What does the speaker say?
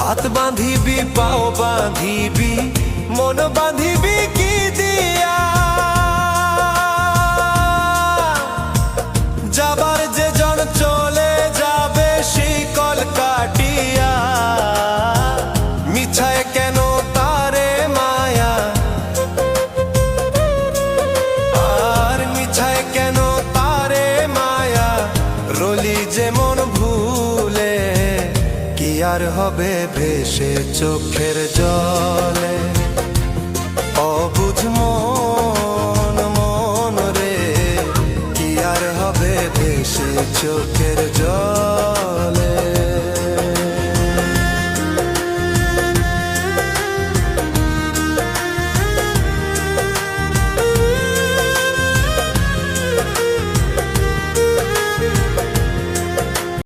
হাত বাঁধিবি পাও বাঁধিবি মন বাঁধিবি কি দিয়া যাবার যে জন চলে যাবে শিকল কাটিয়া মিছায় কেন তারে মায়া আর মিছায় কেন তারে মায়া রলি যেমন ভুলে কি আর হবে ভেসে চোখের জলে অবুঝ মন মন রে কি আর হবে ভেসে চোখের